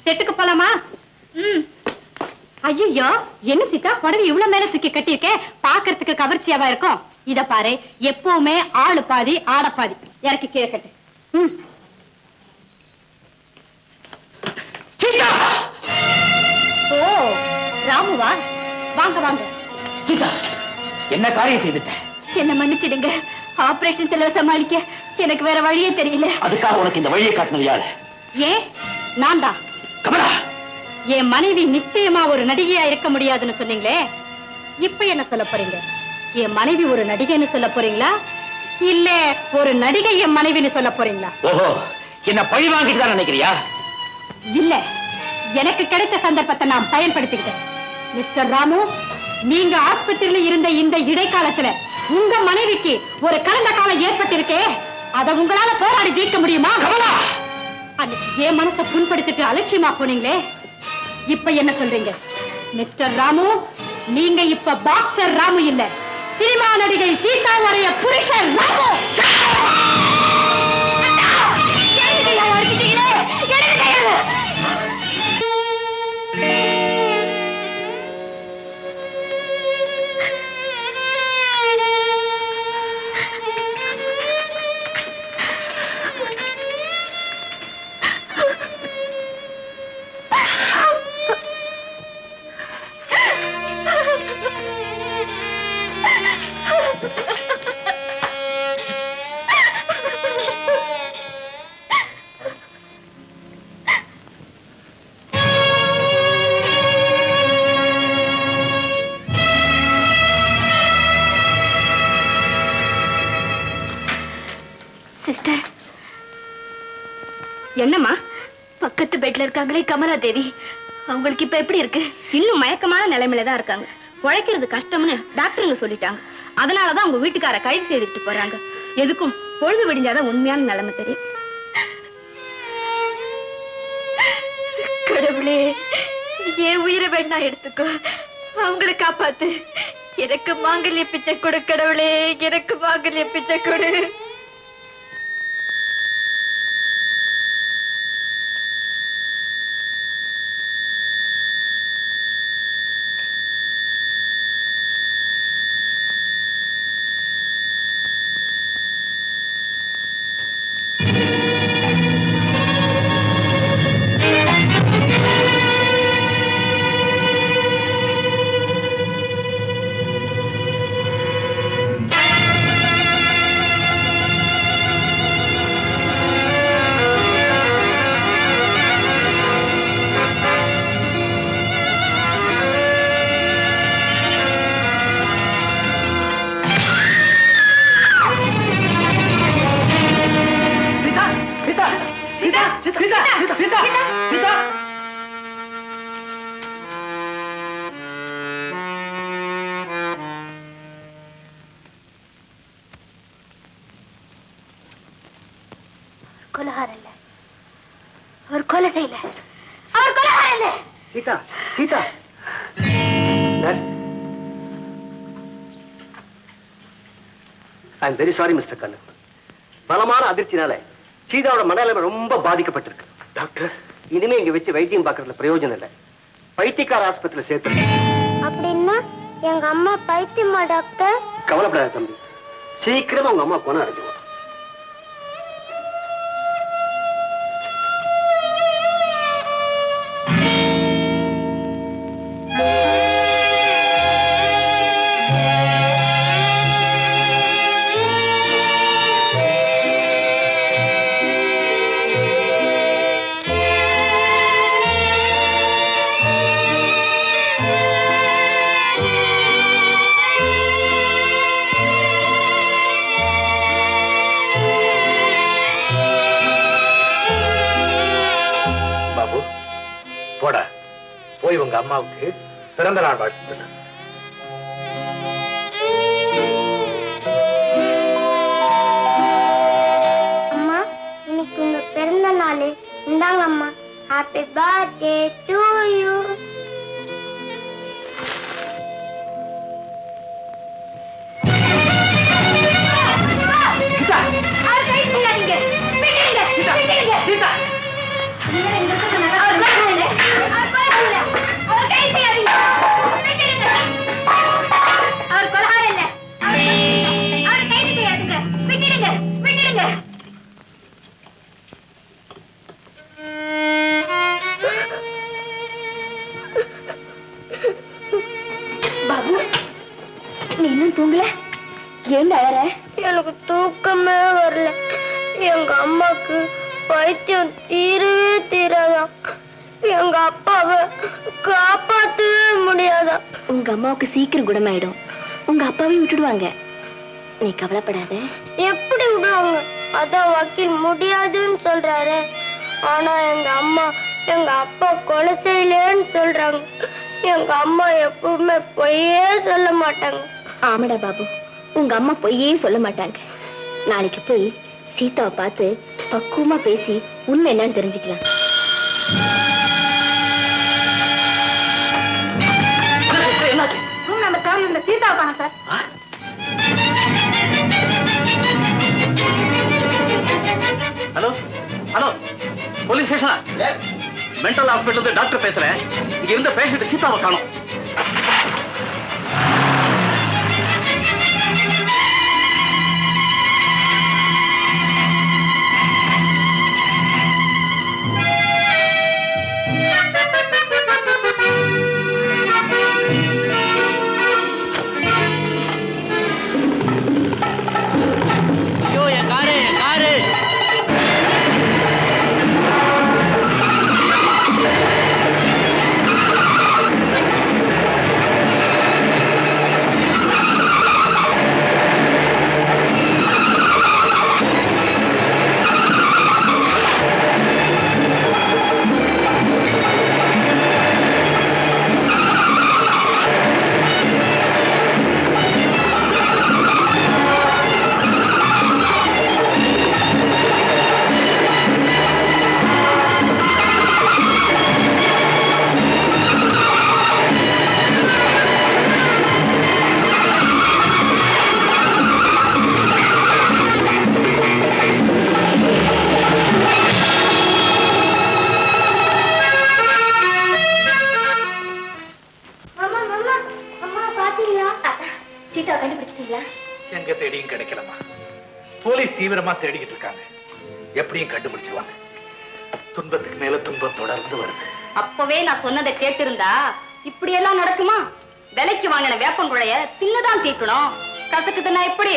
செட்டுக்கு போலாமா? ஐயோ, என்ன சீதா புடவை இவ்வளவு மேல தூக்கி கட்டியிருக்கே, பாக்குறதுக்கு கவர்ச்சியாவா இருக்கும். இத பாரு, எப்பவுமே ஆளு பாதி ஆட பாதி. இறக்கி கீழே கட்டு. ஓ ராமுவா, வாங்க வாங்க. சீதா, என்ன காரியம் செய்துட்ட? என்ன மன்னிச்சிடுங்க, ஆபரேஷன் செலவு சமாளிக்க எனக்கு வேற வழியே தெரியல. அதுக்காக உனக்கு இந்த வழியை காட்டினது யாரு? ஏன் நான் தான். கமலா, என் மனைவி நிச்சயமா ஒரு நடிகையா இருக்க முடியாதுன்னு சொன்னீங்களே, இப்ப என்ன சொல்ல போறீங்க? என் மனைவி ஒரு நடிகைன்னு சொல்ல போறீங்களா, இல்ல ஒரு நடிகை என் மனைவின்னு சொல்ல போறீங்களா? ஓஹோ, என்ன பழி வாங்கிட்டு தான் நினைக்கிறியா? இல்ல, எனக்கு கிடைத்த சந்தர்ப்பத்தை நான் பயன்படுத்திக்கிட்டேன். மிஸ்டர் ராமு, நீங்க ஆஸ்பத்திரியில இருந்த இந்த இடைக்காலத்துல உங்க மனைவிக்கு ஒரு கடந்த காலம் ஏற்பட்டிருக்கே, அதை உங்களால போராடி ஜெயிக்க முடியுமா? கமலா, அன்னைக்கு என் மனசை புண்படுத்திட்டு அலட்சியமா போனீங்களே, இப்ப என்ன சொல்றீங்க? மிஸ்டர் ராமு, நீங்க இப்ப பாக்ஸர் ராமு இல்ல, சினிமா நடிகை சீதாவுடைய புருஷன் ராமு. சிஸ்டர், என்னம்மா? பக்கத்து பெட்ல இருக்காங்களே கமலா தேவி, அவங்களுக்கு இப்ப எப்படி இருக்கு? இன்னும் மயக்கமான நிலைமையில தான் இருக்காங்க. உழைக்கிறது கஷ்டம்னு டாக்டருங்க சொல்லிட்டாங்க. அதனாலதான் உங்க வீட்டுக்கார கைது செய்துட்டு போறாங்க. எதுக்கும் பொழுது விடிஞ்சாதான் உண்மையான நிலைமை தெரியும். கடவுளே, ஏன் உயிரை வேணா எடுத்துக்கோ, அவங்களை காப்பாத்து. எனக்கு மாங்கல்ய பிச்சை கொடு கடவுளே, எனக்கு மாங்கல்ய பிச்சை கொடு. Sita, Sita, I am very sorry mister Kannan. பலமான அதிர்ச்சினால சீதாவோட மனநிலைமை ரொம்ப பாதிக்கப்பட்டிருக்கு. டாக்டர், இனிமே இங்க வச்சு வைத்தியம் பார்க்கறதுல பிரயோஜனம் இல்லை. பைத்தியக்கார ஆஸ்பத்திரியில சேர்த்து. அப்படின்னா எங்க அம்மா பைத்தியமா டாக்டர்? கவலைப்படாத தம்பி, சீக்கிரமா உங்க அம்மா குணம் அடைஞ்சுவோம். போய் உங்க அம்மாவுக்கு பிறந்த நாள் வாழ்த்து சொல்லு. அம்மா, இன்னைக்கு உங்க பிறந்த நாள். இந்தாங்க அம்மா. Happy birthday to you. இன்னும் தூங்கல? ஏன் அழற? எனக்கு தூக்கமே வரல. எங்க அம்மாக்கு வைத்தியம் தீரவே தீராதான். எங்க அப்பாவை காப்பாற்றவே முடியாதான். உங்க அம்மாவுக்கு சீக்கிரம் குணமாயிடும். உங்க அப்பாவையும் விட்டுடுவாங்க. நீ கவலைப்படாத. எப்படி விடுவாங்க? அதான் வக்கீல் முடியாதுன்னு சொல்றாரு. ஆனா எங்க அம்மா எங்க அப்பா கொலை செய்யலன்னு சொல்றாங்க. எங்க அம்மா எப்பவுமே பொய்யே சொல்ல மாட்டாங்க. ஆமாடா பாபு, உங்க அம்மா பொய்யே சொல்ல மாட்டாங்க. நாளைக்கு போய் சீதாவை பார்த்து பக்குவமா பேசி உண்மை என்னன்னு தெரிஞ்சுக்கலாம். நம்ம காலையில் சீதாவை காணோம் சார். ஹலோ ஹலோ, போலீஸ் ஸ்டேஷனா? மென்டல் ஹாஸ்பிட்டல் டாக்டர் பேசுறேன். இங்க இருந்த பேஷண்ட் சீதாவை காணோம். எங்க தேடியும் கிடைக்கலமா. போலீஸ் தீவிரமா தேடிக்கிட்டு இருக்காங்க. எப்படியும் கண்டுபிடிச்சிருவாங்க. துன்பத்துக்கு மேல துன்பம் தொடர்ந்து வருது. அப்பவே நான் சொன்னதை கேட்டிருந்தா இப்படி எல்லாம் நடக்குமா? விலைக்கு வாங்கின வேப்பங்குழைய தின்னுதான் தீக்கணும். கசக்குதுன்னா எப்படி?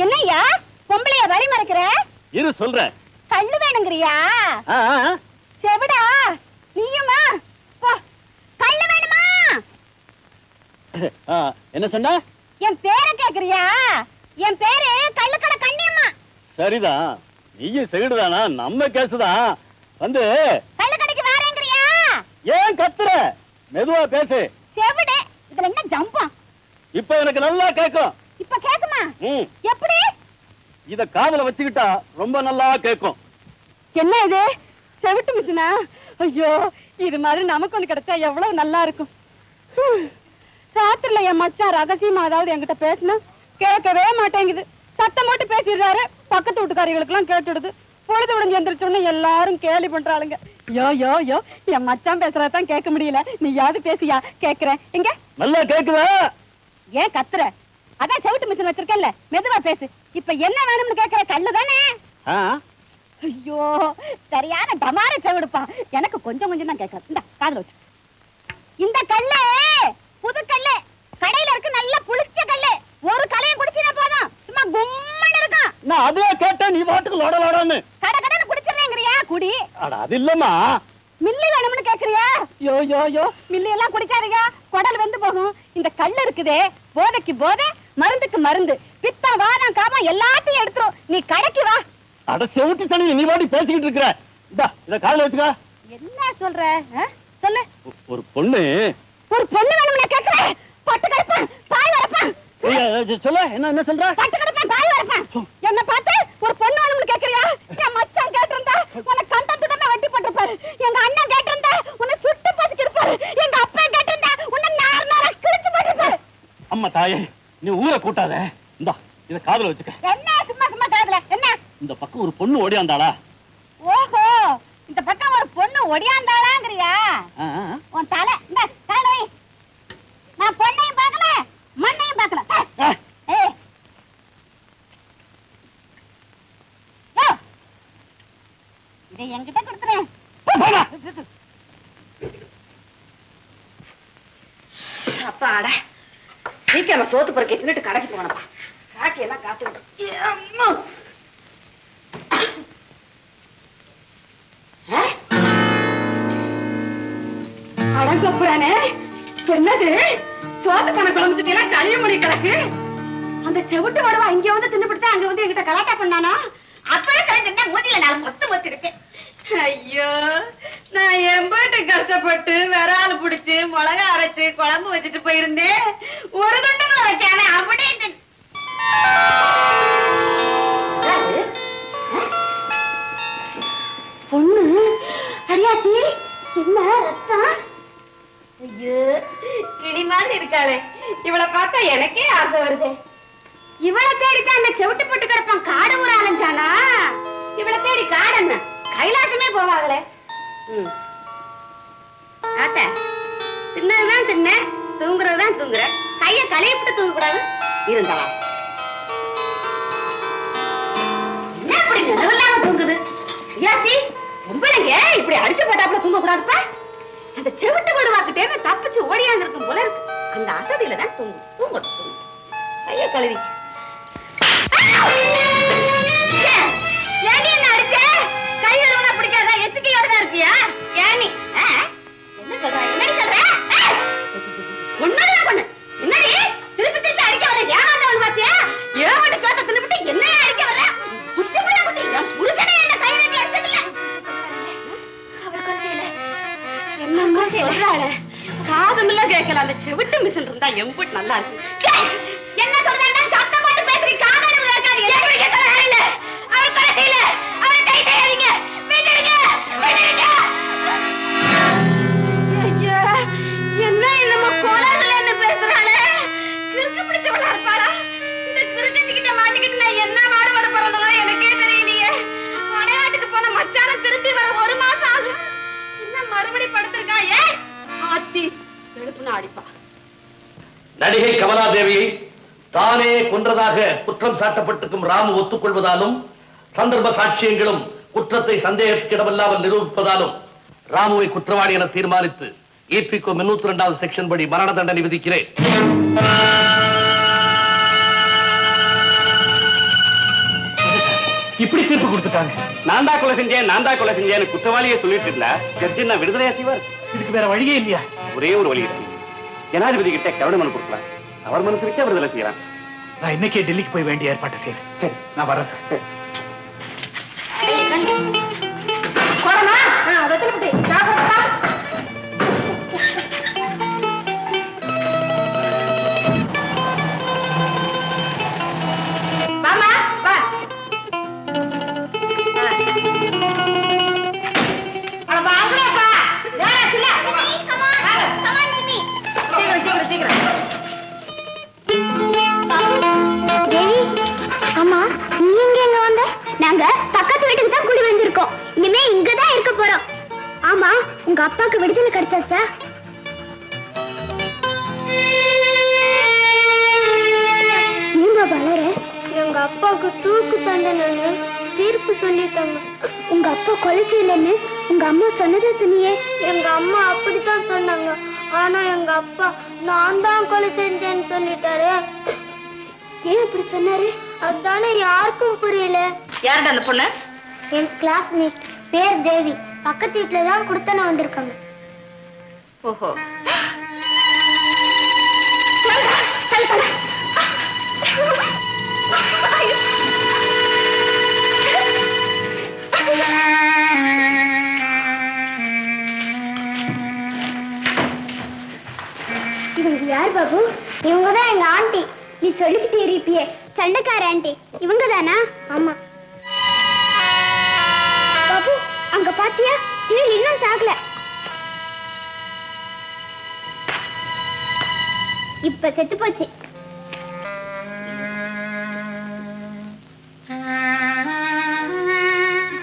என்னையா பொம்பளைய வழி மறைக்கிற? இரு சொல்றேன். கண்ணு வேணுங்கிறியா? செவிடா நீயுமா? கண்ணு வேணுமா? என்ன சொன்ன? என் பேரை கேக்குறியா? என் பேரு கள்ளுக்கடை கண்ணியம்மா. சரிதான், நீயும் செவிடுதானா? நம்ம கேசுதான். வந்து கள்ளுக்கடைக்கு வேறேங்கிறியா? ஏன் கத்துற? மெதுவா பேசு. செவிடு இதுல என்ன ஜம்பா? இப்ப எனக்கு நல்லா கேக்கும். இப்ப கேக்குமா? எப்படி? இத காதுல வச்சுக்கிட்டா ரொம்ப நல்லா கேக்கும். என்ன இது செவிட்டு மிஷினா? ஐயோ, இது மாதிரி நமக்கு ஒண்ணு கிடைச்சா எவ்வளவு நல்லா இருக்கும். ராத்திரில என் மச்சான் ரகசியமா அதாவது என்கிட்ட பேசினா கேட்கவே மாட்டேங்குது. சத்தம் போட்டு பேசிடுறாரு. பக்கத்து வீட்டுக்காரிகளுக்கு எல்லாம் கேட்டுடுது. பொழுது விடுங்க எந்திரிச்சோன்னு எல்லாரும் கேலி பண்றாளுங்க. யோ யோ யோ என் மச்சான் பேசுறதான் கேட்க முடியல, நீ யாவது பேசியா? கேக்குறேன். எங்க நல்லா கேக்குதா? ஏன் கத்துற? அதான் செவிட்டு மிஷின் வச்சிருக்கல, மெதுவா பேசு. இப்ப என்ன வேணும்னு கேக்குற? கல்லு தானே? ஐயோ சரியான டமார செவிடுப்பா. எனக்கு கொஞ்சம் கொஞ்சம் தான் கேட்கறது. இந்த காதுல வச்சு. இந்த கல்லு புது கல்லு, கடையில இருக்கு, நல்ல புளிச்ச கல்லு. ஒரு கலையும் குடிச்சினா போதும், சும்மா கும்மன் இருக்கும். நான் அதே கேட்டேன், நீ பாட்டுக்கு லோட லோடன்னு கடை கடைன்னு குடிச்சிருந்தேங்கறியா? குடி. அட அது இல்லம்மா, மில்லி வேணும்னு கேக்குறியா? யோ யோ யோ மில்லி எல்லாம் குடிக்காதீங்க, குடல் வெந்து போகும். இந்த கல்லு இருக்குதே, போதைக்கு போதை, மருந்துக்கு மருந்து, பித்தம் வாதம் காமம் எல்லாத்தையும் எடுத்துரும். நீ கடைக்கு வா. அட செவிட்டு சனி, நீ பாட்டி பேசிக்கிட்டு இருக்கிற. இத காதுல வச்சுக்க. என்ன சொல்ற? சொல்லு. ஒரு பொண்ணு வேணும்னு கேக்குறேன். பட்டு கடுப்பான், பாய் வரப்பான். சொல்ல, என்ன சொல்ற? பட்டு கடுப்பான், பாய் வரப்பான். என்ன பார்த்து ஒரு பொண்ணு வேணும்னு கேக்குறியா? என் மச்சான் கேட்டிருந்தா உன்னை கண்டத்துடனே வெட்டி போட்டுப்பாரு. எங்க அண்ணன் கேட்டிருந்தா உன்னை சுட்டு பதுக்கி இருப்பாரு. எங்க அப்பா கேட்டிருந்தா உன்னை நார் நாரா கிழிச்சு போட்டுப்பாரு. அம்மா தாயே, நீ ஊரை கூட்டாத. இந்தா இத காதுல வச்சுக்க. என்ன சும்மா சும்மா காதுல? என்ன இந்த பக்கம் ஒரு பொண்ணு ஓடியாந்தாளா? ஓஹோ, இந்த பக்கம் ஒரு பொண்ணு ஒடியாந்தாளாங்கறியா? உன் தலை இந்த தலை. நான் பொண்ணையும் பார்க்கல, மண்ணையும் பார்க்கல. ஏய் யோ, இதை என்கிட்ட கொடுத்துறேன். அப்பாடா, சீக்கிரமா சோத்து பொறுக்கை தின்னுட்டு கடைக்கு போனப்பா. காக்கி எல்லாம் காத்து விட்டு அடங்கப்புறானே. என்னது சோத்து பண்ண குழம்புலாம் களியமொழி கிடக்கு. அந்த செவிட்டு வடவா இங்க வந்து தின்னுபிட்டு அங்க வந்து என்கிட்ட கலாட்டா பண்ணானா? அப்பவே கலைஞ்சிருந்தா மூதியில நான் மொத்து இருப்பேன். ஐயோ, நான் எம்பட்டு கஷ்டப்பட்டு விரால் புடிச்சு மிளகா அரைச்சு குழம்பு வச்சுட்டு போயிருந்தேன். ஒரு துண்டு வைக்காம அப்படியே பொண்ணு அரியாத்தி, என்ன ரத்தம்? ஐயோ, கிளி மாதிரி இருக்காளே, இவளை பார்த்தா எனக்கே ஆசை வருது. இவளை தேடித்தான் அந்த செவிட்டு போட்டு கிடப்பான் காடு ஊர அலைஞ்சானா? இவளை தேடி காடன்னு கைலாசமே போவாங்களே. ஆத்த, தின்னதுதான் தின்ன, தூங்குறதுதான் தூங்குற, கைய களையப்பட்டு தூங்க கூடாது இருந்தாளா? என்ன அப்படி நிலவில்லாம தூங்குது? ஐயாத்தி, பொம்பளைங்க இப்படி அடிச்சு போட்டாப்புல தூங்க கூடாதுப்பா. அந்த செவிட்டு விடுவாக்கிட்டே தப்பிச்சு ஓடியாந்து இருக்கும் போல இருக்கு. அந்த அசதியில தான் தூங்கும். கைய கழுவி என்ன அடிச்ச? கை வருவனா பிடிக்காதா? எத்துக்கையோட தான் இருப்பியா? ஏனி என்ன சொல்ற? என்னடி சொல்ற? ஒன்னதான் பண்ணு. என்னடி திருப்பி திருப்பி அடிக்க வர? ஏமாந்தவன் பாத்தியா? ஏமாட்டு சோத்த தின்னுபிட்டு என்ன அடிக்க வர? குத்தி புள்ள குத்தி என் புருஷனே என்ன கை நீட்டி அடிச்சதில்ல. அவர் கொல்லையில என்னம்மா சொல்றாளே? காதுமில்ல கேட்கல. அந்த செவிட்டு மிஷின் இருந்தா எம்புட் நல்லா இருக்கு. என்ன சொல்றேன்னா சத்தம் போட்டு பேசுறீங்க. காதல விளையாடாதீங்க. எப்படி கேட்கல? இல்ல அவர் கொல்லையில அவரை கை செய்யாதீங்க. வீட்டுடுங்க, வீட்டுடுங்க. ஐயா, என்ன என்னமோ கோளாறுலன்னு பேசுறாளே? கிறுக்கு பிடிச்சவளா இருப்பாளா? இந்த கிறுக்கஞ்சிக்கிட்ட மாட்டிக்கிட்டு நான் என்ன மாடுபட போறதோ எனக்கே தெரியலையே. வடநாட்டுக்கு போன மச்சான திரும்பி வர 1 மாசம் ஆகும். என்ன மறுபடி படுத்திருக்கா? ஏன் ஆத்தி எழுப்புனா அடிப்பா. நடிகை கமலாதேவியை தானே கொன்றதாக குற்றம் சாட்டப்பட்டிருக்கும் ராமு ஒத்துக்கொள்வதாலும் சந்தர்ப்ப சாட்சியங்களும் குற்றத்தை சந்தேகத்திடமில்லாமல் நிரூபிப்பதாலும் ராமுவை குற்றவாளி என தீர்மானித்து EPCO 302வது செக்ஷன் படி மரண தண்டனை விதிக்கிறேன். இப்படி தீர்ப்பு கொடுத்துட்டாங்க. நான் தான் கொலை செஞ்சேன்னு குற்றவாளியை சொல்லிட்டு இருந்தா ஜட்ஜி நான் விடுதலையா செய்வார்? இதுக்கு வேற வழியே இல்லையா? ஒரே ஒரு வழி இருக்கு. ஜனாதிபதி கிட்ட கருணை மனு கொடுக்கலாம். அவர் மனசு வச்சு விடுதலை செய்யலாம். நான் இன்னைக்கே டெல்லிக்கு போய் வேண்டிய ஏற்பாட்டை செய்யறேன். சரி, நான் வரேன் சார். சரி. போறமா? வெத்தலை ஜாகிரதா. வாமா வா. அட வாங்கடா. நேரா இல்ல. Come on Guinea. சீக்கிரம். தேவி, அம்மா நீ எங்க வந்த? நாங்க பக்கத்து வீட்டுக்கு தான் குடி வந்திருக்கோம். இனிமே இங்கதான் இருக்க போறோம். ஆமா, உங்க அப்பாக்கு விடுதலை கிடைச்சாச்சா? ஏன்பா வளர? எங்க அப்பாவுக்கு தூக்கு தண்டனை தீர்ப்பு சொல்லிட்டாங்க. உங்க அப்பா கொலை செய்யலன்னு உங்க அம்மா சொன்னதை சொன்னியே. எங்க அம்மா அப்படித்தான் சொன்னாங்க. ஆனா எங்க அப்பா நான் தான் கொலை செஞ்சேன்னு சொல்லிட்டாரு. ஏன் அப்படி சொன்னாரு? அதுதானே யாருக்கும் புரியல. யாருடா அந்த பொண்ணு? என் கிளாஸ்மேட், பேர் தேவி. பக்கத்து வீட்டுல தான் குடுத்தன வந்திருக்காங்க. ஓஹோ. இவங்க யார் பாபு? இவங்கதான் எங்க ஆண்டி. நீ சொல்லிக்கிட்டே இருப்பியே, சண்டைக்கார ஆண்டி. இவங்க தானா? ஆமா. பாபு, அங்க பாத்தியா? கீழ் இன்னும் சாகல. இப்ப செத்து போச்சு.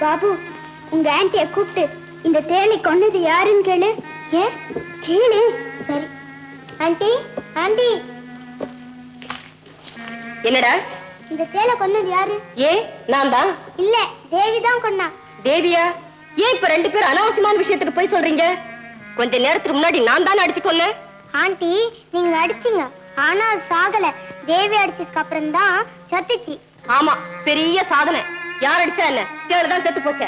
பாபு, உங்க ஆண்டிய கூப்பிட்டு இந்த தேலை கொன்னது யாருன்னு கேளு. ஏன் கேளு. சரி. Aunty, aunty. என்னடா? இந்த தேலை கொன்னது யாரு? ஏ, நான் தான். இல்ல, தேவி தான் கொன்னா. தேவியா? ஏன் இப்ப ரெண்டு பேரும் அனாவசியமான விஷயத்துக்கு போய் சொல்றீங்க? கொஞ்ச நேரத்துக்கு முன்னாடி நான் தானே அடிச்சு கொன்னேன். ஆண்டி, நீங்க அடிச்சீங்க, ஆனா அது சாகல. தேவி அடிச்சதுக்கு அப்புறம் தான் சத்துச்சு. ஆமா, பெரிய சாதனை. யார் அடிச்சா என்ன? தேவைதான் செத்து போச்ச.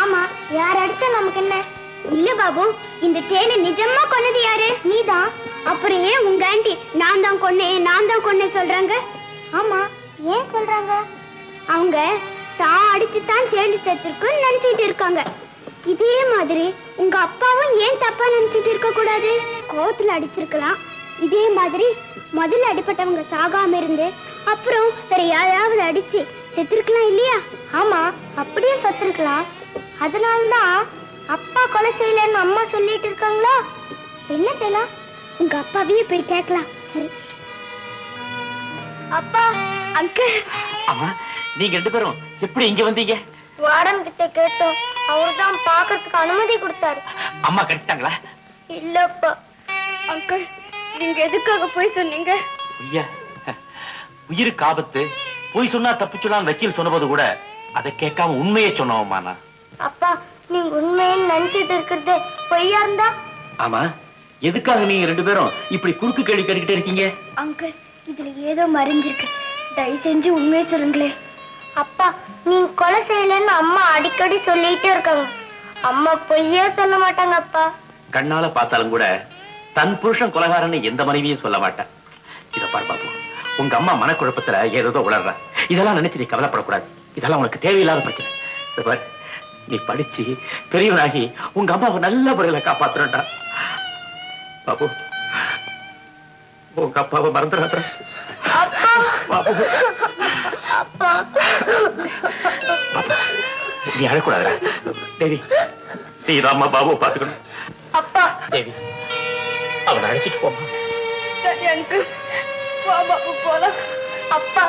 ஆமா, யார் அடிச்சா நமக்கு என்ன? இல்ல பாபு, இந்த தேனை நிஜமா கொன்னது யாரு? நீதான். அப்புறம் ஏன் உங்க ஆண்டி நான் தான் கொன்னேன் சொல்றாங்க? ஆமா, ஏன் சொல்றாங்க? அவங்க தான் அடிச்சுதான் தேடி செத்துருக்குன்னு நினைச்சிட்டு இருக்காங்க. இதே மாதிரி உங்க அப்பாவும் ஏன் தப்பா நினைச்சிட்டு இருக்க கூடாது? கோவத்துல அடிச்சிருக்கலாம். இதே மாதிரி முதல்ல அடிப்பட்டவங்க சாகாம இருந்து அப்புறம் வேற யாராவது அடிச்சு செத்துருக்கலாம் இல்லையா? ஆமா, அப்படியே செத்துருக்கலாம். அதனால்தான் அப்பா கொலை செய்யலன்னு அம்மா சொல்லிட்டு இருக்காங்களா? என்ன செய்யலாம்? உங்க அப்பாவையே போய் கேட்கலாம். சரி. அப்பா, அங்கிள். அம்மா, நீங்க ரெண்டு பேரும் எப்படி இங்க வந்தீங்க? வார்டன் கிட்ட கேட்டோம். அவர்தான் பாக்குறதுக்கு அனுமதி கொடுத்தாரு. அம்மா கிடைச்சிட்டாங்களா? இல்லப்பா. அங்கிள், நீங்க எதுக்காக போய் சொன்னீங்க? ஐயா, உயிருக்கு ஆபத்து, போய் சொன்னா தப்பிச்சுலாம் வக்கீல் சொன்னபோது கூட அதை கேட்காம உண்மையே சொன்னோம்மா நான். அப்பா, நீங்க உண்மையை நினைச்சிட்டு இருக்கிறது பொய்யா இருந்தா? ஆமா, எதுக்காக நீங்க ரெண்டு பேரும் இப்படி குறுக்கு கேள்வி கேட்டுக்கிட்டே இருக்கீங்க? அங்கிள், இதுல ஏதோ மறைஞ்சிருக்கு. தயவு செஞ்சு உண்மையை சொல்லுங்களே. அப்பா, நீங்க கொலை செய்யலன்னு அம்மா அடிக்கடி சொல்லிட்டே இருக்காங்க. அம்மா பொய்யே சொல்ல மாட்டாங்க அப்பா. கண்ணால பார்த்தாலும் கூட தன் புருஷன் கொலைகாரன்னு எந்த மனைவியும் சொல்ல மாட்டேன். இத பாரு பாபு, உங்க அம்மா மனக்குழப்பத்துல ஏதோ உளர்ற. இதெல்லாம் நினைச்சு நீ கவலைப்படக்கூடாது. இதெல்லாம் உனக்கு தேவையில்லாத பிரச்சனை. இத பாரு, நீ படிச்சு பெரியவனாகி உங்க அம்மாவை நல்ல முறையில காப்பாத்துறா பாபு. உங்க அப்பாவை மறந்துடாத பாபு. அப்பா, நீ அழக்கூடாது தேவி. நீ அம்மா பாபுவை பாத்துக்கணும். அப்பா. தேவி, அவனை அழைச்சிட்டு போமா. சரி அங்கிள், வா பாபு போலாம். அப்பா,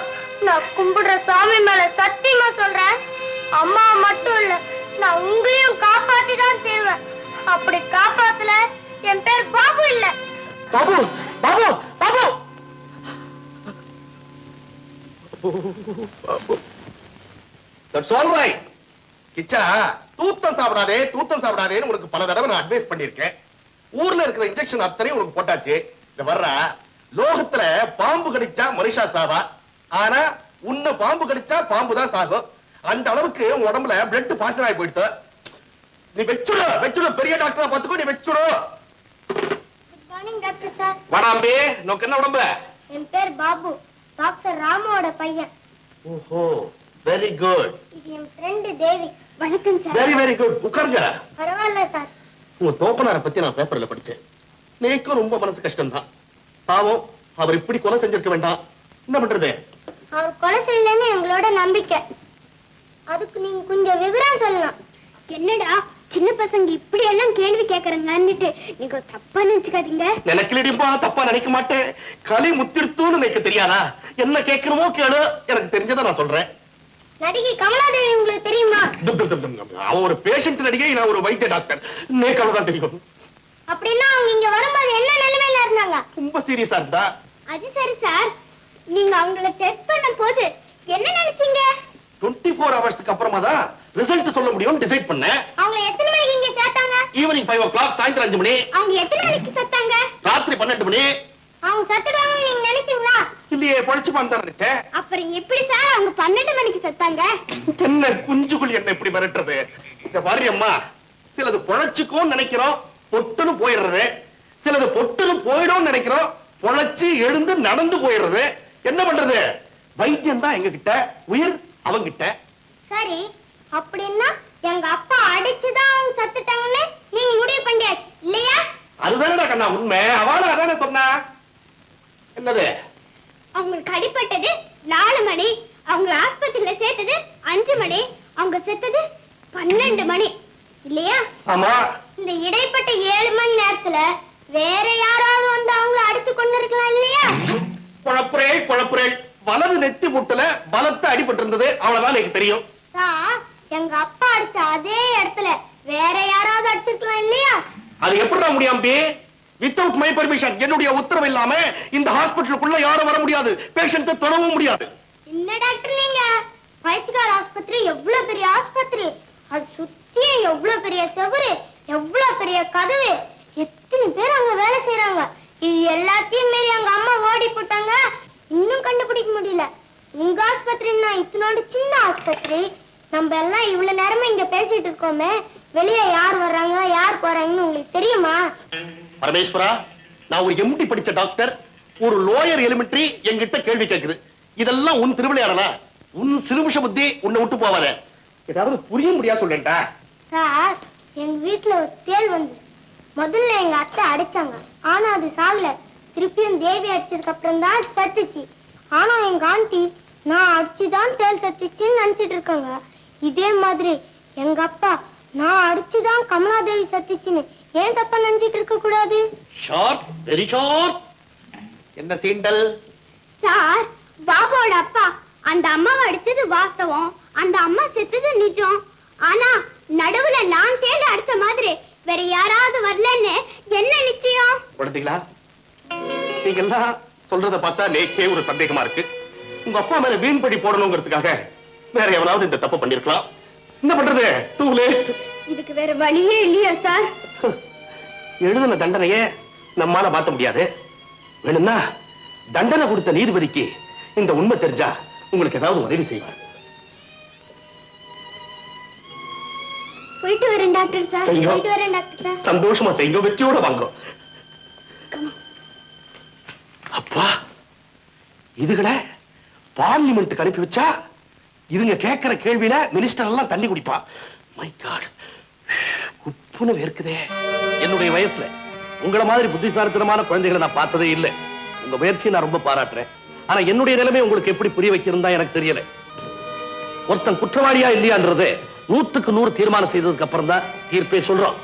நான் கும்பிடுற சாமி மேல சத்தியமா சொல்றேன், அம்மா மட்டும் இல்ல, நான் உங்களையும் காப்பாத்தி தான் செய்வேன். அப்படி காப்பாத்தல என் பேர் பாபு இல்ல. Babu, Babu, Babu. That's all right. Kichcha, தூத்தம் சாப்பிடாதேன்னு உனக்கு பல தடவை நான் அட்வைஸ் பண்ணிருக்கேன். ஊர்ல இருக்கிற இன்ஜெக்ஷன் அத்தனையும் உனக்கு போட்டாச்சு. இந்த வர்ற லோகத்துல பாம்பு கடிச்சா மனுஷா சாவா, ஆனா உன்னை பாம்பு கடிச்சா பாம்பு தான் சாகும். அந்த அளவுக்கு உன் உடம்புல பிளட் பாசன் ஆகி போயிடுது. நீ வெச்சுடு, பெரிய டாக்டரா பாத்துக்கோ, நீ வெச்சுடு. Good morning doctor sir. வாடாம்பே, நோக்கு என்ன உடம்பு? என் பேர் பாபு, டாக்டர் ராமுவோட பையன். ஓஹோ, வெரி குட். இது என் ஃப்ரெண்ட் தேவி. வணக்கம் சார். Very good. உட்காருங்க. பரவாயில்ல சார். உங்க தோப்பனாரை பத்தி நான் பேப்பர்ல படிச்சேன். நேக்கும் ரொம்ப மனசு கஷ்டம் தான். பாவம், அவர் இப்படி கொலை செஞ்சிருக்க வேண்டாம். என்ன பண்றது? அவர் கொலை செய்யலன்னு எங்களோட நம்பிக்கை. அதுக்கு நீங்க கொஞ்சம் விவரம் சொல்லலாம். என்னடா சின்ன பசங்க இப்படி எல்லாம் கேள்வி கேக்குறாங்கன்னுட்டு நீங்க தப்பா நினைச்சுக்காதீங்க. நினைக்கலடிப்பா, தப்பா நினைக்க மாட்டேன். களி முத்திருத்துன்னு நினைக்க தெரியாதா? என்ன கேட்கணுமோ கேளு, எனக்கு தெரிஞ்சதை நான் சொல்றேன். நடிகை கமலாதேவி உங்களுக்கு தெரியுமா? அவன் ஒரு பேஷண்ட் நடிகை, நான் ஒரு வைத்திய டாக்டர். நேக்கு அவ்வளவுதான் தெரியும். அப்படின்னா அவங்க இங்க வரும்போது என்ன நிலைமையில இருந்தாங்க? ரொம்ப சீரியஸா இருந்தா. அது சரி சார், நீங்க அவங்கள டெஸ்ட் பண்ண போது என்ன நினைச்சீங்க? 24 ஹவர்ஸ்க்கு அப்புறமா தான் ரிசல்ட் சொல்ல முடியும்னு டிசைட் பண்ணேன். அவங்க எத்தனை மணிக்கு இங்க சேர்த்தாங்க? ஈவினிங் 5 o'clock, சாயந்தரம் 5 மணி. அவங்க எத்தனை மணிக்கு செத்தாங்க? ராத்திரி 12 மணி. அவங்க செத்துடுவாங்கன்னு நீங்க நினைச்சீங்களா? இல்லையே, பொழைச்சுப்பான்னு தான் நினைச்சேன். அப்புறம் எப்படி சார் அவங்க 12 மணிக்கு செத்தாங்க? என்ன குஞ்சுக்குள் என்ன இப்படி மிரட்டுறது? இந்த மாதிரி அம்மா, சிலது பொழைச்சுக்கும் நினைக்கிறோம், பொட்டுன்னு போயிடுறது. சிலது பொட்டுன்னு போயிடும் நினைக்கிறோம், பொழைச்சு எழுந்து நடந்து போயிடுறது. என்ன பண்றது? வைத்தியம் தான் எங்க கிட்ட, உயிர் அவங்க கிட்ட. சரி, அப்படின்னா எங்க அப்பா அடிச்சுதான் அவங்க செத்துட்டாங்கன்னு நீங்க முடிவு பண்ணியாச்சு இல்லையா? அதுதானடா கண்ணா உண்மை. அவள அதானே சொன்னா. என்னது? அவங்களுக்கு அடிபட்டது 4 மணி, அவங்க ஆஸ்பத்திரியில சேர்த்தது 5 மணி, அவங்க செத்தது 12 மணி இல்லையா? ஆமா. இந்த இடைப்பட்ட 7 மணி நேரத்துல வேற யாராவது வந்து அவங்கள அடிச்சு கொண்டு இருக்கலாம் இல்லையா? குழப்புறேன். வலது நெத்தி முட்டுல பலத்த அடிபட்டு இருந்தது, அவ்வளவுதான் எனக்கு தெரியும். சார், எங்க அப்பா அடிச்ச அதே இடத்துல வேற யாராவது அடிச்சிருக்கலாம் இல்லையா? அது எப்படி முடியும்? வித்தவுட் மை பெர்மிஷன், என்னுடைய உத்தரவு இல்லாம இந்த ஹாஸ்பிடலுக்குள்ள யாரும் வர முடியாது, பேஷண்ட்டை தொடவும் முடியாது. என்ன டாக்டர் நீங்க? வைத்தியர் ஆஸ்பத்திரி எவ்வளவு பெரிய ஆஸ்பத்திரி, அது சுத்தி எவ்வளவு பெரிய செவுரு, எவ்வளவு பெரிய கதவு, எத்தனை பேர் அங்க வேலை செய்யறாங்க. இது எல்லாத்தையும் மீறி எங்க அம்மா ஓடி போட்டாங்க, இன்னும் கண்டுபிடிக்க முடியல. உங்க ஆஸ்பத்திரின்னா இத்தனோட சின்ன ஆஸ்பத்திரி, நம்ம எல்லாம் இவ்வளவு நேரமா இங்க பேசிட்டு இருக்கோமே, வெளியே யார் வர்றாங்க யார் போறாங்கன்னு உங்களுக்கு தெரியுமா? பரமேஸ்வரா, நான் ஒரு எம்டி படிச்ச டாக்டர், ஒரு லோயர் எலிமெண்ட்ரி என்கிட்ட கேள்வி கேட்குது. இதெல்லாம் உன் திருவிளையாடலா? உன் சிறுமிஷ புத்தி உன்னை விட்டு போவாத. ஏதாவது புரிய முடியாது சொல்லேன்டா. சார், எங்க வீட்டுல ஒரு தேள் வந்து முதல்ல எங்க அத்தை அடிச்சாங்க, ஆனா அது சாகல. திருப்பியும் தேவி அடிச்சதுக்கு அப்புறம் தான் சத்துச்சு. ஆனா எங்க ஆண்டி நான் அடிச்சுதான் தேள் சத்துச்சுன்னு நினைச்சிட்டு இருக்காங்க. இதே மாதிரி எங்க அப்பா நான் அடிச்சுதான் கமலாதேவி சத்துச்சுன்னு ஏன் தப்பா நினைச்சிட்டு இருக்க கூடாது? Short, very short. என்ன சீண்டல்? சார், பாபுவோட அப்பா அந்த அம்மாவை அடிச்சது வாஸ்தவம், அந்த அம்மா செத்தது நிஜம். ஆனா நடுவுல நான் தேடி அடிச்ச மாதிரி வேற யாராவது வரலன்னு என்ன நிச்சயம்? படுத்தீங்களா? நீங்க எல்லாம் சொல்றத பார்த்தா நேக்கே ஒரு சந்தேகமா இருக்கு. உங்க அப்பா மேல வீண்படி போடணுங்கிறதுக்காக வேற எவனாவது இந்த தப்பு பண்ணிருக்கலாம். என்ன பண்றது? Too late. இதுக்கு வேற வழியே இல்லையா சார்? எழுதின தண்டனையே நம்மால மாத்த முடியாது. வேணும்னா தண்டனை கொடுத்த நீதிபதிக்கு இந்த உண்மை தெரிஞ்சா உங்களுக்கு ஏதாவது உதவி செய்வார். போயிட்டு வரேன் டாக்டர் சார். சரிங்க. போயிட்டு வரேன் டாக்டர் சார். சந்தோஷமா செய்யுங்க, வெற்றியோட வாங்க. அப்பா, இதுகளை பார்லிமெண்ட்டுக்கு அனுப்பி வச்சா இதுங்க கேட்கிற கேள்வியில மினிஸ்டர் எல்லாம் தண்ணி குடிப்பா. My God, குப்புன்னு வேர்க்குதே. என்னுடைய வயசுல உங்களை மாதிரி புத்திசாலித்தனமான குழந்தைகளை நான் பார்த்ததே இல்லை. உங்க முயற்சியை நான் ரொம்ப பாராட்டுறேன். ஆனா என்னுடைய நிலைமை உங்களுக்கு எப்படி புரிய வைக்கிறதா எனக்கு தெரியல. ஒருத்தன் குற்றவாளியா இல்லையான்றது 100க்கு 100 தீர்மானம் செய்ததுக்கு அப்புறம் தான் தீர்ப்பே சொல்றோம்.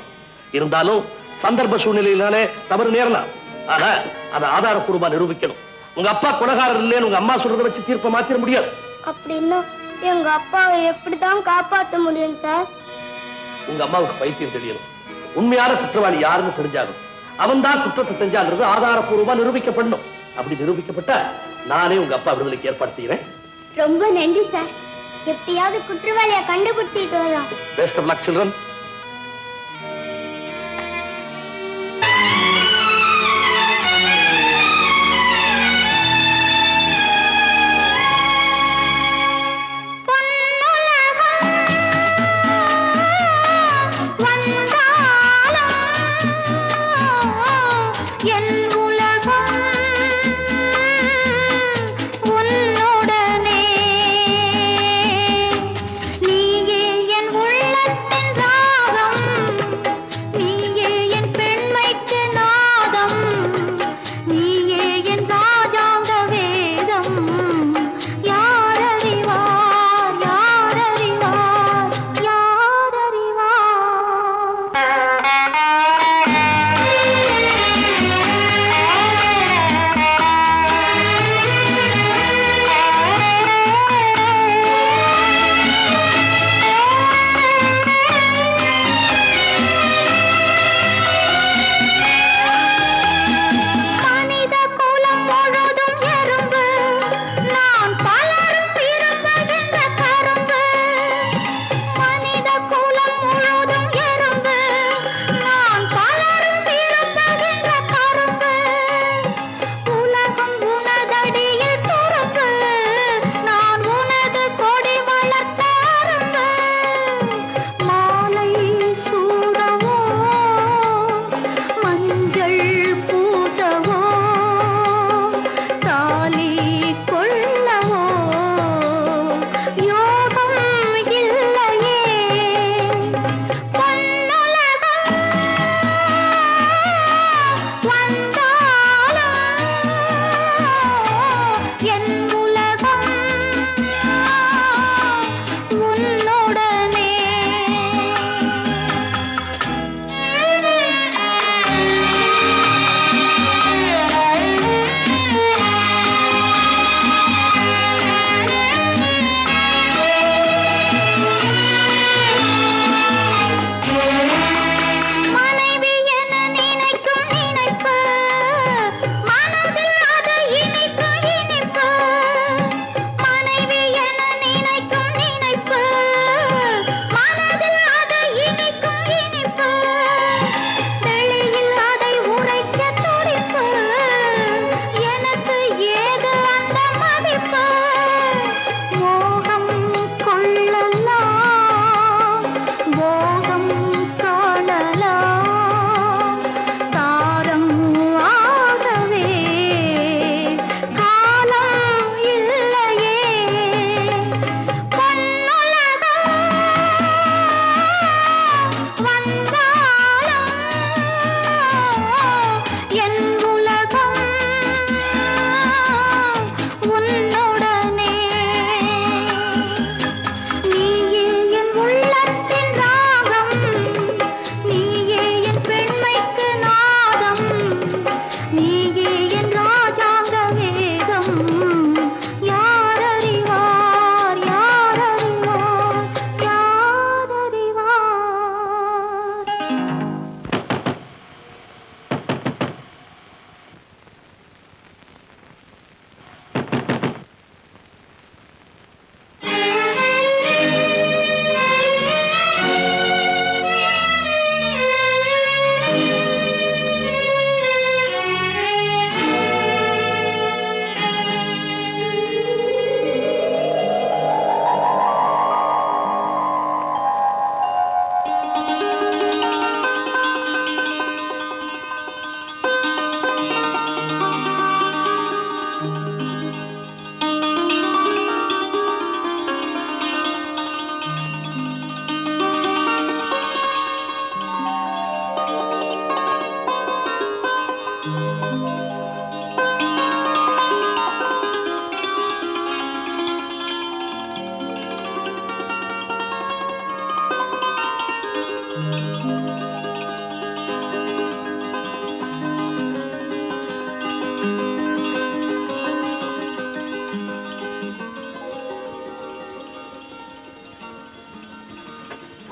இருந்தாலும் சந்தர்ப்ப சூழ்நிலையினாலே தவறு நேரலாம். ஆனா அதை ஆதாரப்பூர்வமா நிரூபிக்கணும். உங்க அப்பா கொலைகாரர் இல்லைன்னு உங்க அம்மா சொல்றதை வச்சு தீர்ப்பை மாத்திர முடியாது. அப்படின்னா எங்க அப்பாவை எப்படிதான் காப்பாத்த முடியும் சார்? உங்க அம்மாவுக்கு பைத்தியம் தெரியணும். உண்மையான குற்றவாளி யாருன்னு தெரிஞ்சாலும் அவன் தான் குற்றத்தை செஞ்சான்றது ஆதாரப்பூர்வமா நிரூபிக்கப்படணும். அப்படி நிரூபிக்கப்பட்டா நானே உங்க அப்பா விடுதலைக்கு ஏற்பாடு செய்யறேன். ரொம்ப நன்றி சார். எப்படியாவது குற்றவாளியை கண்டுபிடிச்சிட்டு வரோம். Best of luck children. நீயே என் உள்ளத்தின்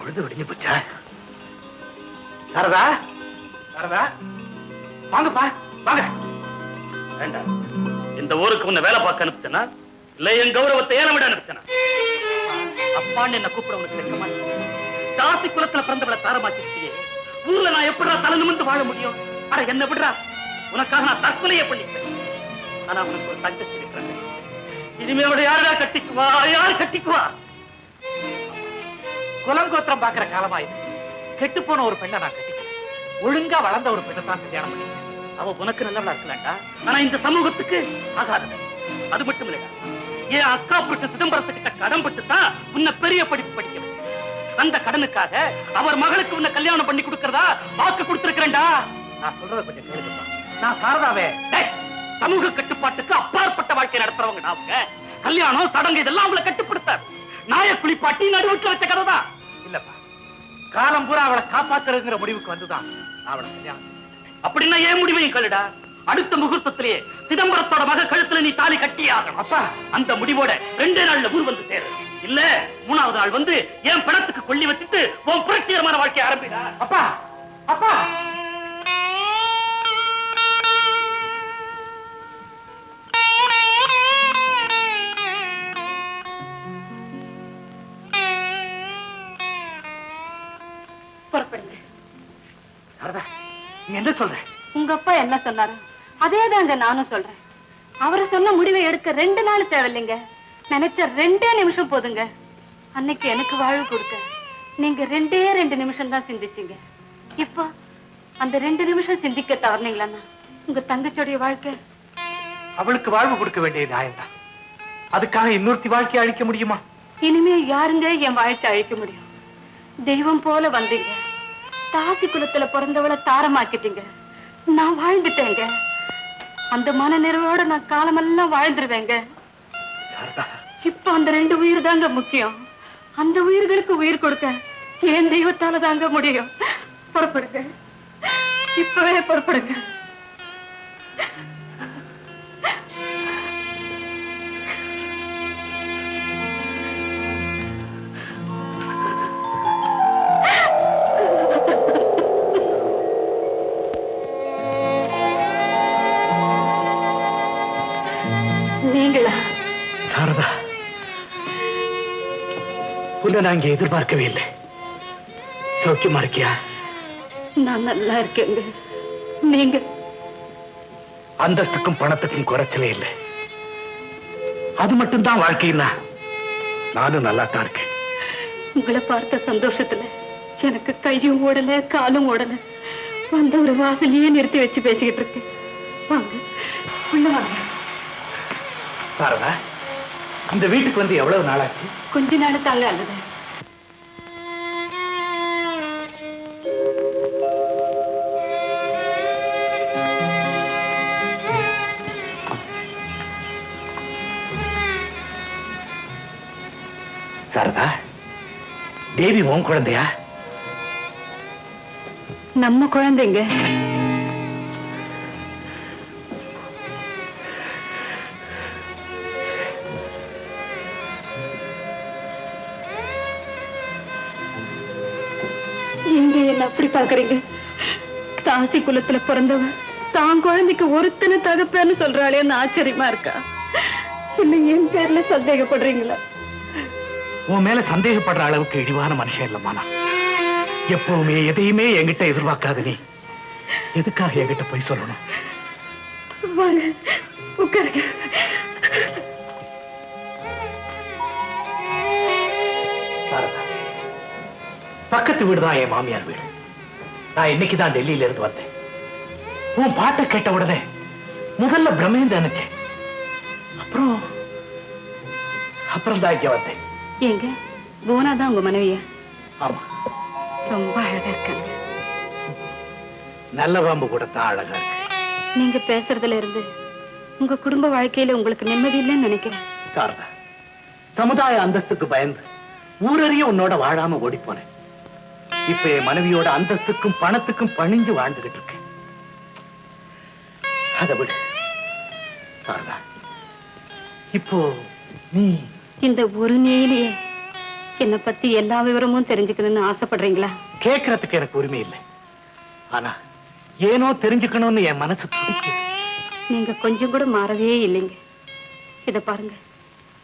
பொழுது விடிஞ்சு போச்சா? சாரதா, சாரதா, வாங்கப்பா, வாங்க. வேண்டாம், இந்த ஊருக்கு உன்னை வேலை பார்க்க அனுப்பிச்சனா இல்ல என் கௌரவத்தை ஏற விட அனுப்பிச்சனா? அப்பான்னு என்ன கூப்பிட உனக்கு வெட்கமா? தாசி குலத்துல பிறந்தவளை தாரமாக்கிருச்சியே, ஊர்ல நான் எப்படா தலை நிமிர்ந்து வாழ முடியும்? அட என்ன விடுறா, உனக்காக நான் தற்கொலையே பண்ணிப்பேன். ஆனா உனக்கு ஒரு தங்கச்சி இருக்கிறாங்க, இனிமே அவளை யாரா கட்டிக்குவா? யார் கட்டிக்குவா? குலங்கோத்திரம் பாக்குற காலமா இது. கெட்டு போன ஒரு பெண்ணை நான் கட்டிக்கிறேன், ஒழுங்கா வளர்ந்த ஒரு பெண்ணை தான் கல்யாணம் பண்ணிக்கிறேன். அவ உனக்கு நல்லவளா இருக்கலாம்டா, ஆனா இந்த சமூகத்துக்கு ஆகாதவன். அது மட்டும் இல்லடா, என் அக்கா புருஷ சிதம்பரத்துக்கிட்ட கடன் பட்டு தான் உன்னை பெரிய படிப்பு படிக்க வச்சேன். அந்த கடனுக்காக அவர் மகளுக்கு உன்னை கல்யாணம் பண்ணி கொடுக்கறதா வாக்கு கொடுத்திருக்கிறேன்டா. நான் சொல்றத கொஞ்சம் கேளுங்கப்பா. நான் சாரதாவே சமூக கட்டுப்பாட்டுக்கு அப்பாற்பட்ட வாழ்க்கை நடத்துறவங்க. நாங்க கல்யாணம் சடங்கு இதெல்லாம் அவளை கட்டுப்படுத்தார். நாய குளிப்பாட்டி நடுவுக்கு வச்ச கதை தான் இல்லப்பா. காலம் பூரா அவளை காப்பாத்துறதுங்கிற முடிவுக்கு வந்துதான் நான் அவளை கல்யாணம். அப்படின்னா ஏன் முடிவையும் கல்லுடா, அடுத்த முகூர்த்தத்திலேயே சிதம்பரத்தோட மக கழுத்துல நீ தாலி கட்டியாகணும். அப்பா, அந்த முடிவோட 2 நாள்ல ஊர் வந்து சேரு. இல்ல 3வது நாள் வந்து என் பணத்துக்கு கொள்ளி வச்சுட்டு உன் புரட்சிகரமான வாழ்க்கை ஆரம்பிடா. அப்பா, அப்பா. புறப்படுங்க. சாரதா, நீ என்ன சொல்ற? உங்க அப்பா என்ன சொன்னாரு அதேதாங்க நானும் சொல்றேன். அவரு சொன்ன முடிவை எடுக்க 2 நாள் தேவையில்லைங்க, நினைச்ச 2 நிமிஷம் போதுங்க. அன்னைக்கு எனக்கு வாழ்வு கொடுக்க நீங்க 2 நிமிஷம் தான் சிந்திச்சீங்க. இப்போ அந்த 2 நிமிஷம் சிந்திக்க தவறினீங்களா உங்க தங்கச்சியோடைய வாழ்க்கை? அவளுக்கு வாழ்வு கொடுக்க வேண்டிய நியாயம்தான். அதுக்காக இன்னொருத்தி வாழ்க்கையை அழிக்க முடியுமா? இனிமே யாருங்க என் வாழ்க்கை அழிக்க முடியும்? தெய்வம் போல வந்தீங்க, தாசி குலத்துல பிறந்தவளை தாரமாக்கிட்டீங்க. நான் வாழ்ந்துட்டேங்க, அந்த மன நிறைவோட நான் காலமெல்லாம் வாழ்ந்துருவேங்க. இப்ப அந்த 2 உயிர் தாங்க முக்கியம். அந்த உயிர்களுக்கு உயிர் கொடுக்க என் தெய்வத்தால தாங்க முடியும். புறப்படுங்க, இப்பவே புறப்படுங்க. நீங்களா? சாரதா, உன்னை நான் இங்க எதிர்பார்க்கவே இல்லை. சௌக்கியமா இருக்கியா? நான் நல்லா இருக்கேங்க. நீங்க? அந்தஸ்துக்கும் பணத்துக்கும் குறைச்சலே இல்லை. அது மட்டும்தான் வாழ்க்கைன்னா நானும் நல்லா தான் இருக்கேன். உங்களை பார்த்த சந்தோஷத்துல எனக்கு கையும் ஓடல காலும் ஓடல. வந்த ஒரு வாசலையே நிறுத்தி வச்சு பேசிக்கிட்டு இருக்கேன். வாங்க, உள்ள வாங்க. சாரதா, இந்த வீட்டுக்கு வந்து எவ்வளவு நாளாச்சு? கொஞ்ச நாள் தாங்க ஆகுது. சாரதா, தேவி உன் குழந்தையா? நம்ம குழந்தைங்க. எங்க என்ன அப்படி பாக்குறீங்க? தாசி குலத்துல பிறந்தவன் தான் குழந்தைக்கு ஒருத்தனை தகப்பேன்னு சொல்றாளேன்னு ஆச்சரியமா இருக்கா? இல்ல என் பேர்ல சந்தேகப்படுறீங்களா? உன் மேல சந்தேகப்படுற அளவுக்கு இழிவான மனுஷன் இல்லம்மா நான். எப்பவுமே எதையுமே என்கிட்ட எதிர்பார்க்காத நீ எதுக்காக என்கிட்ட போய் சொல்லணும்? வாங்க, உட்காருங்க. பக்கத்து வீடுதான் என் மாமியார் வீடு. நான் இன்னைக்குதான் டெல்லியில இருந்து வந்தேன். உன் பாட்டை கேட்ட உடனே முதல்ல பிரம்மேந்து நினைச்சேன். அப்புறம் தான் இங்க வந்தேன். ஏங்க, போனாதான் உங்க மனைவியா? ஆமா, ரொம்ப அழகா இருக்காங்க. நல்ல பாம்பு கூட தான் அழகா இருக்கு. நீங்க பேசுறதுல இருந்து உங்க குடும்ப வாழ்க்கையில உங்களுக்கு நிம்மதி இல்லைன்னு நினைக்கிறேன். சாரதா, சமுதாய அந்தஸ்துக்கு பயந்து ஊரறிய உன்னோட வாழாம ஓடி போனேன். இப்ப என் மனைவியோட அந்தஸ்துக்கும் பணத்துக்கும் பணிஞ்சு வாழ்ந்துகிட்டு இருக்கேன். அதை விடு சாரதா, இப்போ நீ இந்த ஒரு நேயிலேயே என்னை பத்தி எல்லா விவரமும் தெரிஞ்சுக்கணும்னு ஆசைப்படுறீங்களா? கேட்கறதுக்கு எனக்கு உரிமை இல்லை. ஆனா ஏனோ தெரிஞ்சுக்கணும்னு என் மனசு துடிக்குது. நீங்க கொஞ்சம் கூட மாறவே இல்லைங்க. இத பாருங்க,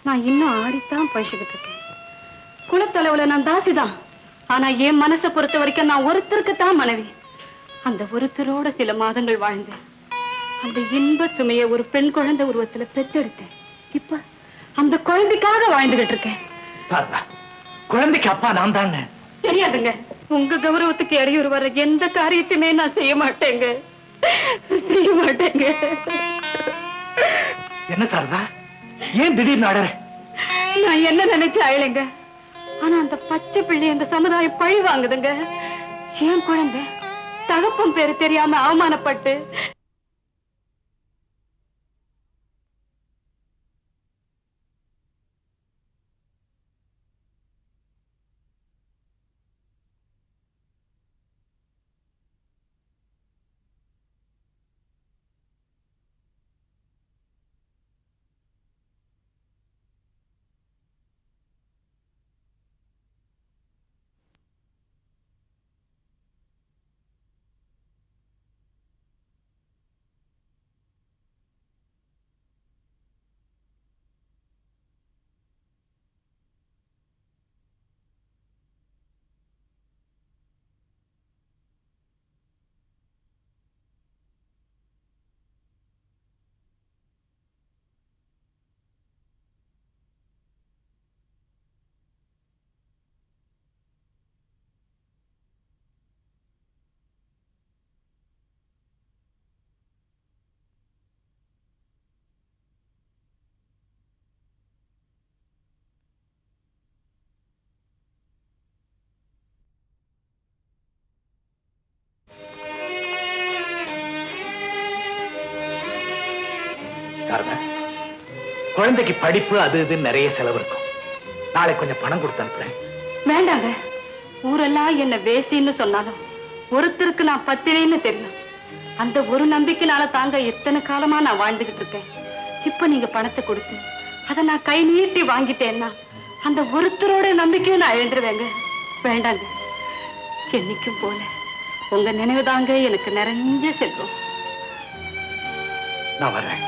நான் இன்னும் ஆடித்தான் பழச்சிக்கிட்டு இருக்கேன். குலத்தளவுல நான் தாசிதான். ஆனா என் மனசை பொறுத்த வரைக்கும் நான் ஒருத்தருக்குத்தான் மனைவி. அந்த ஒருத்தரோட சில மாதங்கள் வாழ்ந்தேன். அந்த இன்ப சுமைய ஒரு பெண் குழந்தை உருவத்துல பெற்றெடுத்தேன். இப்ப அந்த குழந்தைக்காக வாழ்ந்துகிட்டு இருக்கேன். குழந்தைக்கு அப்பா நான் தாங்க. தெரியாதுங்க. உங்க கௌரவத்துக்கு இடையூறு வர எந்த காரியத்தையுமே நான் செய்ய மாட்டேங்க. செய்ய மாட்டேங்க. என்ன சாரதா, ஏன் திடீர்னு ஆடுற? நான் என்ன நினைச்சு அயலைங்க. ஆனா அந்த பச்சை பிள்ளை அந்த சமுதாயம் பழி வாங்குதுங்க. ஏன் குழந்தை தகப்பன் பேரு தெரியாம அவமானப்பட்டு சாரதா, குழந்தைக்கு படிப்பு அது இதுன்னு நிறைய செலவு இருக்கும். நாளை கொஞ்சம் பணம் கொடுத்து அனுப்புறேன். வேண்டாங்க. ஊரெல்லாம் என்ன வேசின்னு சொன்னாலும் ஒருத்தருக்கு நான் பத்திரின்னு தெரியும். அந்த ஒரு நம்பிக்கைனால தாங்க எத்தனை காலமா நான் வாழ்ந்துகிட்டு இருக்கேன். இப்ப நீங்க பணத்தை கொடுத்து அதை நான் கை நீட்டி வாங்கிட்டேன்னா அந்த ஒருத்தரோட நம்பிக்கையும் நான் எழுந்துருவேங்க. வேண்டாங்க. என்னைக்கும் போல உங்க நினைவுதாங்க எனக்கு நிறைஞ்ச செல்வம். நான் வர்றேன்.